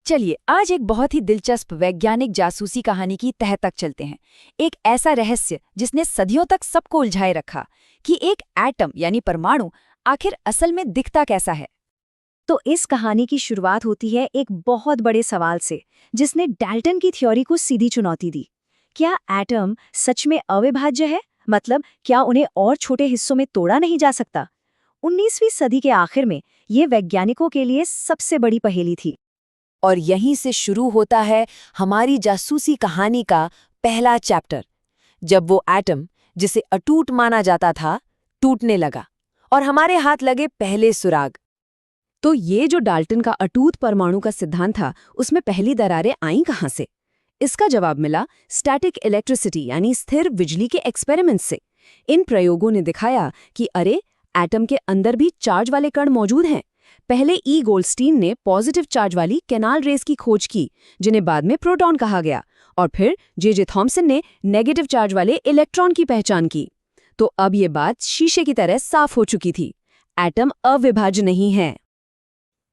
चलिए आज एक बहुत ही दिलचस्प वैज्ञानिक जासूसी कहानी की तह तक चलते हैं। एक ऐसा रहस्य जिसने सदियों तक सबको उलझाए रखा कि एक एटम यानी परमाणु आखिर असल में दिखता कैसा है। तो इस कहानी की शुरुआत होती है एक बहुत बड़े सवाल से, जिसने डाल्टन की थ्योरी को सीधी चुनौती दी। क्या एटम सच में अविभाज्य है? मतलब क्या उन्हें और छोटे हिस्सों में तोड़ा नहीं जा सकता? 19वीं सदी के आखिर में ये वैज्ञानिकों के लिए सबसे बड़ी पहेली थी। और यहीं से शुरू होता है हमारी जासूसी कहानी का पहला चैप्टर, जब वो एटम जिसे अटूट माना जाता था टूटने लगा और हमारे हाथ लगे पहले सुराग। तो ये जो डाल्टन का अटूट परमाणु का सिद्धांत था, उसमें पहली दरारें आईं कहाँ से? इसका जवाब मिला स्टैटिक इलेक्ट्रिसिटी यानी स्थिर बिजली के एक्सपेरिमेंट से। इन प्रयोगों ने दिखाया कि अरे, एटम के अंदर भी चार्ज वाले कण मौजूद हैं। पहले ई गोल्डस्टीन ने पॉजिटिव चार्ज वाली कैनाल रेस की खोज की, जिन्हें बाद में प्रोटॉन कहा गया, और फिर जे थॉम्सन ने नेगेटिव चार्ज वाले इलेक्ट्रॉन की पहचान की। तो अब ये बात शीशे की तरह साफ हो चुकी थी, एटम अविभाज्य नहीं है।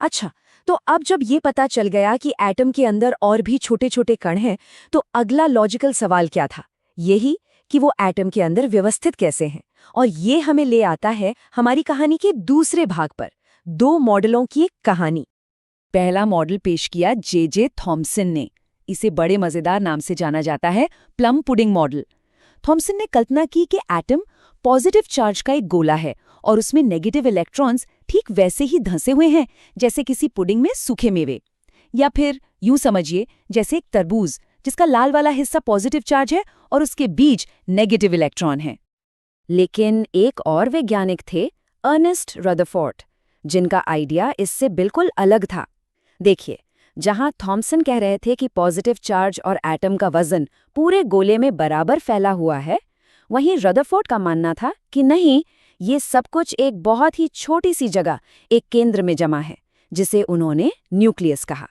अच्छा, तो अब जब ये पता चल गया कि एटम के अंदर और भी छोटे छोटे कण हैं, तो अगला लॉजिकल सवाल क्या था? यही कि वो एटम के अंदर व्यवस्थित कैसे हैं। और ये हमें ले आता है हमारी कहानी के दूसरे भाग पर, दो मॉडलों की एक कहानी। पहला मॉडल पेश किया जे थॉम्सन ने। इसे बड़े मजेदार नाम से जाना जाता है, प्लम पुडिंग मॉडल। थॉम्सन ने कल्पना की कि एटम पॉजिटिव चार्ज का एक गोला है और उसमें नेगेटिव इलेक्ट्रॉन्स ठीक वैसे ही धंसे हुए हैं जैसे किसी पुडिंग में सूखे मेवे, या फिर यूं समझिए जैसे एक तरबूज जिसका लाल वाला हिस्सा पॉजिटिव चार्ज है और उसके बीच नेगेटिव इलेक्ट्रॉन है। लेकिन एक और वैज्ञानिक थे, अर्नेस्ट रदरफोर्ड, जिनका आइडिया इससे बिल्कुल अलग था। देखिए, जहां थॉम्सन कह रहे थे कि पॉजिटिव चार्ज और एटम का वजन पूरे गोले में बराबर फैला हुआ है, वहीं रदरफोर्ड का मानना था कि नहीं, ये सब कुछ एक बहुत ही छोटी सी जगह, एक केंद्र में जमा है, जिसे उन्होंने न्यूक्लियस कहा।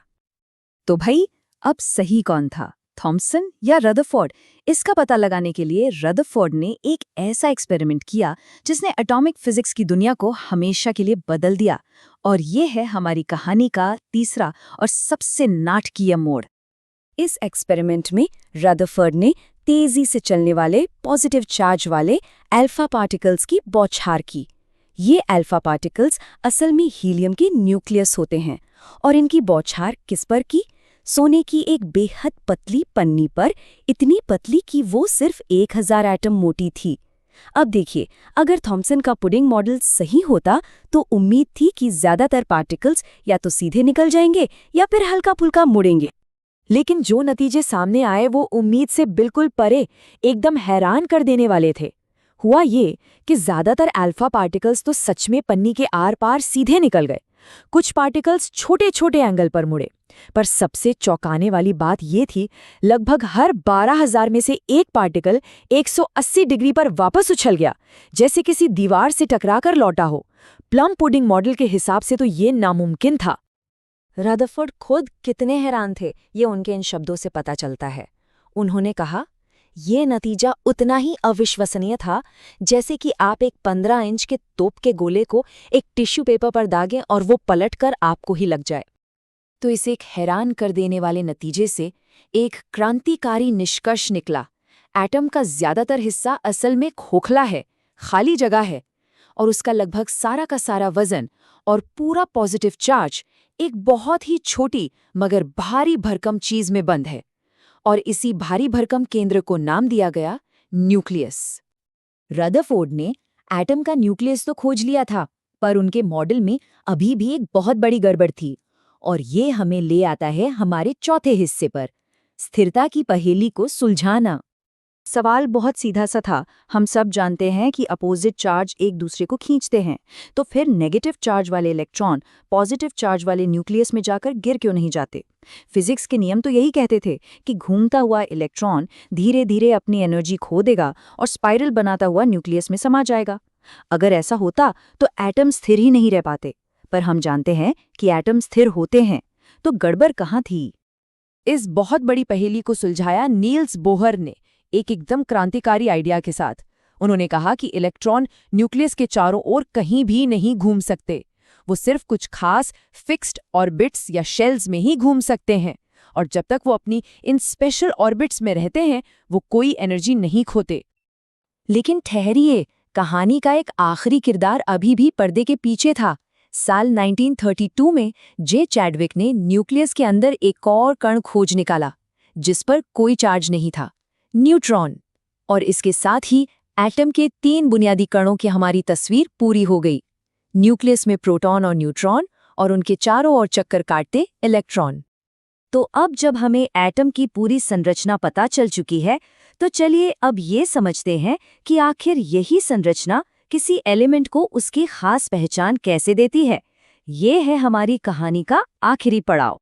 तो भाई, अब सही कौन था, थॉम्सन या रदरफोर्ड? इसका पता लगाने के लिए रदरफोर्ड ने एक ऐसा एक्सपेरिमेंट किया जिसने एटॉमिक फिजिक्स की दुनिया को हमेशा के लिए बदल दिया। और ये है हमारी कहानी का तीसरा और सबसे नाटकीय मोड़। इस एक्सपेरिमेंट में रदरफोर्ड ने तेजी से चलने वाले पॉजिटिव चार्ज वाले अल्फा पार्टिकल्स की बौछार की। ये अल्फा पार्टिकल्स असल में हीलियम के न्यूक्लियस होते हैं, और इनकी बौछार किस पर की? सोने की एक बेहद पतली पन्नी पर, इतनी पतली कि वो सिर्फ 1000 एटम मोटी थी। अब देखिए, अगर थॉम्सन का पुडिंग मॉडल सही होता तो उम्मीद थी कि ज्यादातर पार्टिकल्स या तो सीधे निकल जाएंगे या फिर हल्का फुल्का मुड़ेंगे। लेकिन जो नतीजे सामने आए वो उम्मीद से बिल्कुल परे, एकदम हैरान कर देने वाले थे। हुआ ये कि ज्यादातर अल्फा पार्टिकल्स तो सच में पन्नी के आर पार सीधे निकल गए। कुछ पार्टिकल्स छोटे छोटे एंगल पर मुड़े, पर सबसे चौंकाने वाली बात ये थी, लगभग हर 12,000 में से एक पार्टिकल 180 डिग्री पर वापस उछल गया, जैसे किसी दीवार से टकराकर लौटा हो। प्लम पुडिंग मॉडल के हिसाब से तो ये नामुमकिन था। रदरफोर्ड खुद कितने हैरान थे, ये उनके इन शब्दों से पता चलता है। उन्होंने कहा, ये नतीजा उतना ही अविश्वसनीय था जैसे कि आप एक 15 इंच के तोप के गोले को एक टिश्यू पेपर पर दागें और वो पलटकर आपको ही लग जाए। तो इस एक हैरान कर देने वाले नतीजे से एक क्रांतिकारी निष्कर्ष निकला। एटम का ज्यादातर हिस्सा असल में खोखला है, खाली जगह है, और उसका लगभग सारा का सारा वजन और पूरा पॉजिटिव चार्ज एक बहुत ही छोटी मगर भारी भरकम चीज में बंद है। और इसी भारी भरकम केंद्र को नाम दिया गया न्यूक्लियस। रदरफोर्ड ने एटम का न्यूक्लियस तो खोज लिया था, पर उनके मॉडल में अभी भी एक बहुत बड़ी गड़बड़ थी। और ये हमें ले आता है हमारे चौथे हिस्से पर, स्थिरता की पहेली को सुलझाना। सवाल बहुत सीधा सा था। हम सब जानते हैं कि अपोजिट चार्ज एक दूसरे को खींचते हैं, तो फिर नेगेटिव चार्ज वाले इलेक्ट्रॉन पॉजिटिव चार्ज वाले न्यूक्लियस में जाकर गिर क्यों नहीं जाते? फिजिक्स के नियम तो यही कहते थे कि घूमता हुआ इलेक्ट्रॉन धीरे धीरे अपनी एनर्जी खो देगा और स्पाइरल बनाता हुआ न्यूक्लियस में समा जाएगा। अगर ऐसा होता तो एटम स्थिर ही नहीं रह पाते, पर हम जानते हैं कि एटम स्थिर होते हैं। तो गड़बड़ कहाँ थी? इस बहुत बड़ी पहेली को सुलझाया नील्स बोहर ने एक एकदम क्रांतिकारी आइडिया के साथ। उन्होंने कहा कि इलेक्ट्रॉन न्यूक्लियस के चारों ओर कहीं भी नहीं घूम सकते, वो सिर्फ कुछ खास फिक्स्ड ऑर्बिट्स या शेल्स में ही घूम सकते हैं, और जब तक वो अपनी इन स्पेशल ऑर्बिट्स में रहते हैं वो कोई एनर्जी नहीं खोते। लेकिन ठहरिए, कहानी का एक आखिरी किरदार अभी भी पर्दे के पीछे था। साल 1932 में जे चैडविक ने न्यूक्लियस के अंदर एक और कण खोज निकाला जिस पर कोई चार्ज नहीं था, न्यूट्रॉन। और इसके साथ ही एटम के 3 बुनियादी कणों की हमारी तस्वीर पूरी हो गई। न्यूक्लियस में प्रोटॉन और न्यूट्रॉन, और उनके चारों ओर चक्कर काटते इलेक्ट्रॉन। तो अब जब हमें एटम की पूरी संरचना पता चल चुकी है, तो चलिए अब ये समझते हैं कि आखिर यही संरचना किसी एलिमेंट को उसकी खास पहचान कैसे देती है। ये है हमारी कहानी का आखिरी पड़ाव।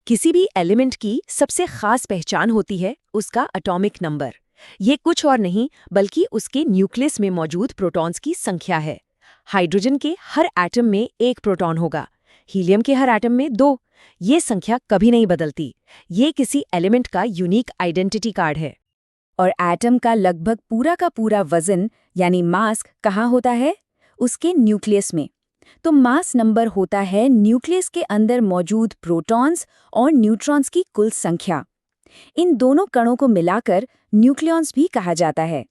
किसी भी एलिमेंट की सबसे खास पहचान होती है उसका एटॉमिक नंबर। ये कुछ और नहीं बल्कि उसके न्यूक्लियस में मौजूद प्रोटॉन्स की संख्या है। हाइड्रोजन के हर एटम में 1 प्रोटॉन होगा, हीलियम के हर एटम में 2। ये संख्या कभी नहीं बदलती। ये किसी एलिमेंट का यूनिक आइडेंटिटी कार्ड है। और एटम का लगभग पूरा का पूरा वजन यानी मास कहाँ होता है? उसके न्यूक्लियस में। तो मास नंबर होता है न्यूक्लियस के अंदर मौजूद प्रोटॉन्स और न्यूट्रॉन्स की कुल संख्या। इन दोनों कणों को मिलाकर न्यूक्लियॉन्स भी कहा जाता है।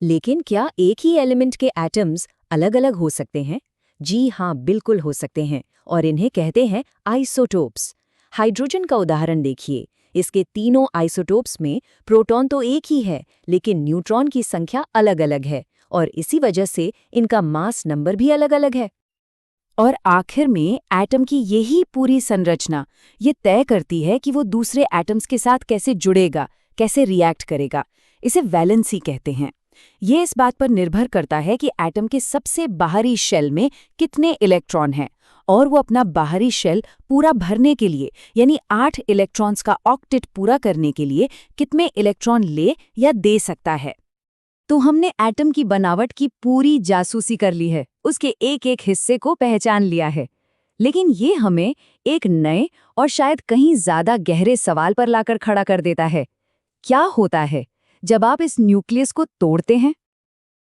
लेकिन क्या एक ही एलिमेंट के एटम्स अलग-अलग हो सकते हैं? जी हाँ, बिल्कुल हो सकते हैं, और इन्हें कहते हैं आइसोटोप्स। हाइड्रोजन का उदाहरण देखिए। इसके तीनों आइसोटोप्स में प्रोटॉन तो एक ही है, लेकिन न्यूट्रॉन की संख्या अलग-अलग है, और इसी वजह से इनका मास नंबर भी अलग-अलग है। और आखिर में एटम की यही पूरी संरचना ये तय करती है कि वो दूसरे एटम्स के साथ कैसे जुड़ेगा, कैसे रिएक्ट करेगा। इसे वैलेंसी कहते हैं। ये इस बात पर निर्भर करता है कि एटम के सबसे बाहरी शेल में कितने इलेक्ट्रॉन हैं, और वो अपना बाहरी शेल पूरा भरने के लिए यानी 8 इलेक्ट्रॉन्स का ऑक्टेट पूरा करने के लिए कितने इलेक्ट्रॉन ले या दे सकता है। तो हमने एटम की बनावट की पूरी जासूसी कर ली है, उसके एक-एक हिस्से को पहचान लिया है। लेकिन ये हमें एक नए और शायद कहीं ज्यादा गहरे सवाल पर लाकर खड़ा कर देता है। क्या होता है जब आप इस न्यूक्लियस को तोड़ते हैं?